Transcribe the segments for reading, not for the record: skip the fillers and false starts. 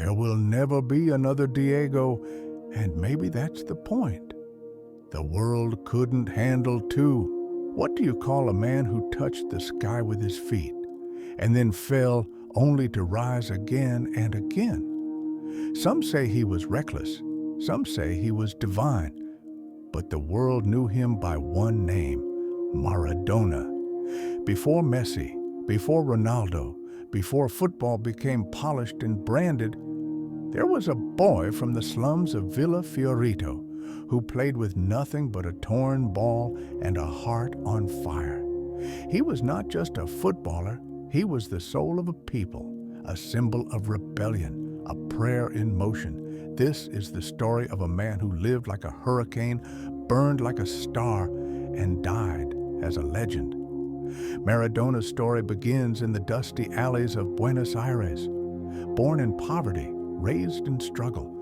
There will never be another Diego, and maybe that's the point. The world couldn't handle two. What do you call a man who touched the sky with his feet and then fell only to rise again and again? Some say he was reckless. Some say he was divine. But the world knew him by one name, Maradona. Before Messi, before Ronaldo, before football became polished and branded, there was a boy from the slums of Villa Fiorito who played with nothing but a torn ball and a heart on fire. He was not just a footballer, he was the soul of a people, a symbol of rebellion, a prayer in motion. This is the story of a man who lived like a hurricane, burned like a star, and died as a legend. Maradona's story begins in the dusty alleys of Buenos Aires. Born in poverty, raised in struggle,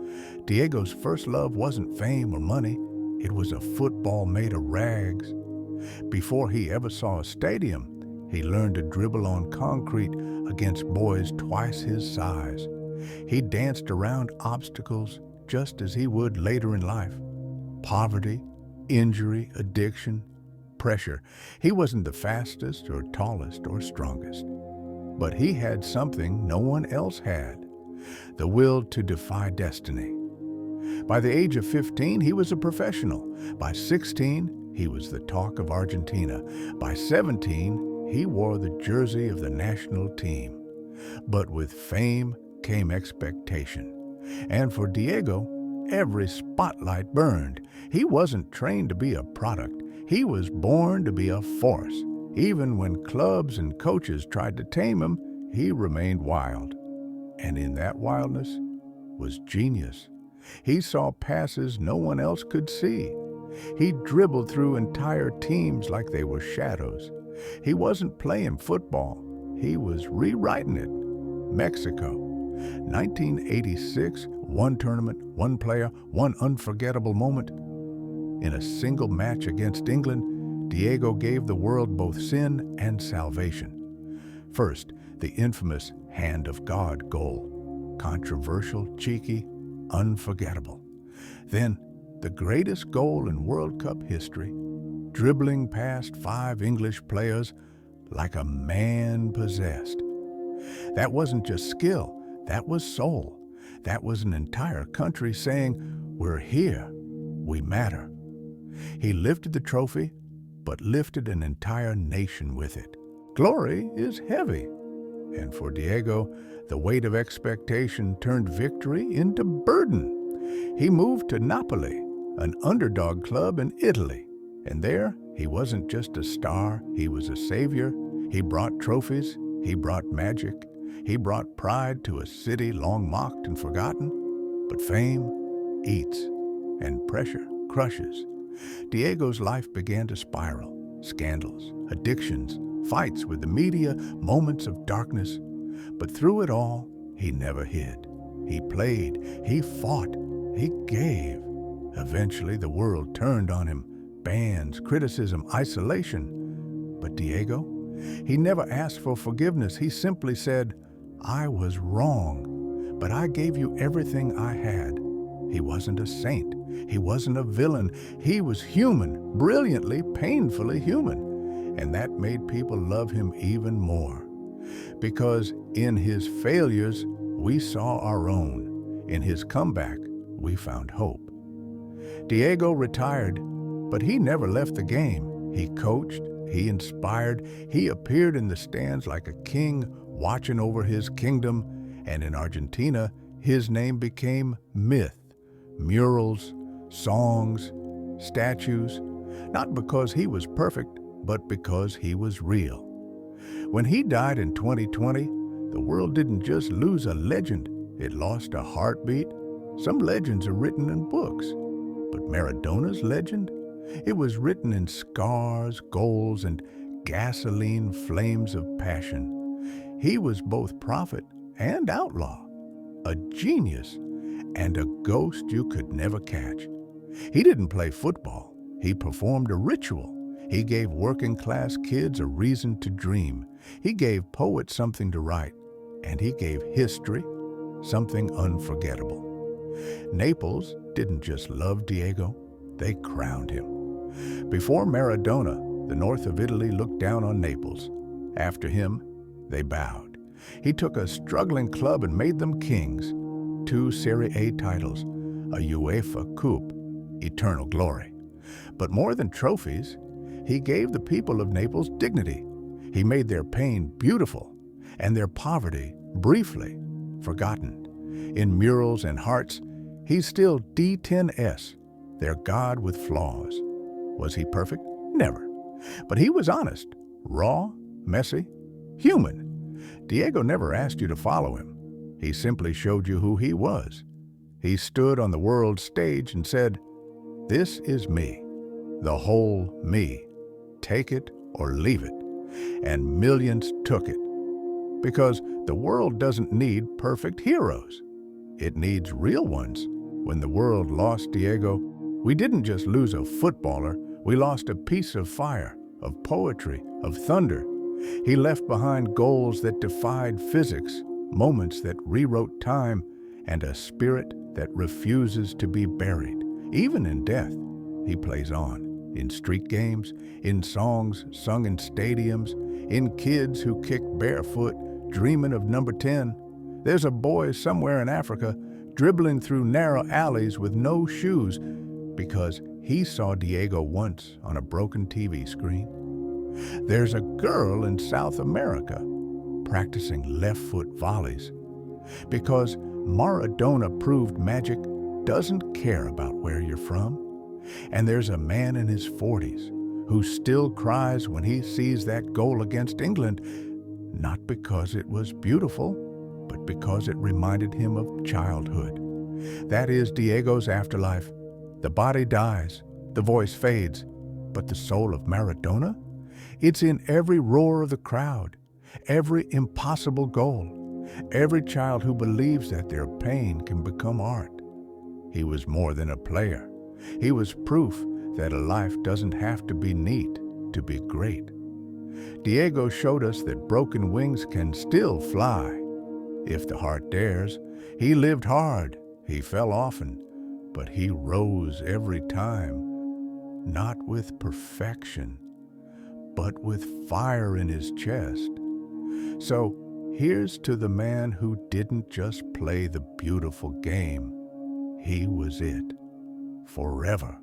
Diego's first love wasn't fame or money. It was a football made of rags. Before he ever saw a stadium, he learned to dribble on concrete against boys twice his size. He danced around obstacles just as he would later in life. Poverty, injury, addiction, pressure. He wasn't the fastest or tallest or strongest. But he had something no one else had: the will to defy destiny. By the age of 15, he was a professional. By 16, he was the talk of Argentina. By 17, he wore the jersey of the national team. But with fame came expectation. And for Diego, every spotlight burned. He wasn't trained to be a product. He was born to be a force. Even when clubs and coaches tried to tame him, he remained wild. And in that wildness was genius. He saw passes no one else could see. He dribbled through entire teams like they were shadows. He wasn't playing football. He was rewriting it. Mexico, 1986, one tournament, one player, one unforgettable moment. In a single match against England, Diego gave the world both sin and salvation. First, the infamous Hand of God goal. Controversial, cheeky, unforgettable. Then, the greatest goal in World Cup history, dribbling past 5 English players like a man possessed. That wasn't just skill, that was soul. That was an entire country saying, "We're here, we matter." He lifted the trophy, but lifted an entire nation with it. Glory is heavy. And for Diego, the weight of expectation turned victory into burden. He moved to Napoli, an underdog club in Italy. And there, he wasn't just a star, he was a savior. He brought trophies, he brought magic, he brought pride to a city long mocked and forgotten. But fame eats, and pressure crushes. Diego's life began to spiral. Scandals, addictions, fights with the media, moments of darkness. But through it all, he never hid. He played, he fought, he gave. Eventually, the world turned on him. Bans, criticism, isolation. But Diego, he never asked for forgiveness. He simply said, "I was wrong, but I gave you everything I had." He wasn't a saint. He wasn't a villain. He was human, brilliantly, painfully human. And that made people love him even more. Because in his failures, we saw our own. In his comeback, we found hope. Diego retired, but he never left the game. He coached, he inspired, he appeared in the stands like a king watching over his kingdom. And in Argentina, his name became myth. Murals, songs, statues, not because he was perfect, but because he was real. When he died in 2020, the world didn't just lose a legend, it lost a heartbeat. Some legends are written in books, but Maradona's legend? It was written in scars, goals, and gasoline flames of passion. He was both prophet and outlaw, a genius, and a ghost you could never catch. He didn't play football. He performed a ritual. He gave working-class kids a reason to dream. He gave poets something to write. And he gave history something unforgettable. Naples didn't just love Diego, they crowned him. Before Maradona, the north of Italy looked down on Naples. After him, they bowed. He took a struggling club and made them kings. 2 Serie A titles, a UEFA Coupe, eternal glory. But more than trophies, he gave the people of Naples dignity. He made their pain beautiful and their poverty briefly forgotten. In murals and hearts, he's still D10S, their God with flaws. Was he perfect? Never. But he was honest, raw, messy, human. Diego never asked you to follow him. He simply showed you who he was. He stood on the world stage and said, "This is me, the whole me. Take it or leave it." And millions took it. Because the world doesn't need perfect heroes. It needs real ones. When the world lost Diego, we didn't just lose a footballer, we lost a piece of fire, of poetry, of thunder. He left behind goals that defied physics, moments that rewrote time, and a spirit that refuses to be buried. Even in death, he plays on. In street games, in songs sung in stadiums, in kids who kick barefoot, dreaming of number 10. There's a boy somewhere in Africa dribbling through narrow alleys with no shoes because he saw Diego once on a broken TV screen. There's a girl in South America practicing left-foot volleys because Maradona proved magic doesn't care about where you're from. And there's a man in his 40s who still cries when he sees that goal against England, not because it was beautiful, but because it reminded him of childhood. That is Diego's afterlife. The body dies, the voice fades, but the soul of Maradona? It's in every roar of the crowd, every impossible goal, every child who believes that their pain can become art. He was more than a player. He was proof that a life doesn't have to be neat to be great. Diego showed us that broken wings can still fly, if the heart dares. He lived hard, he fell often, but he rose every time, not with perfection, but with fire in his chest. So here's to the man who didn't just play the beautiful game. He was it, forever.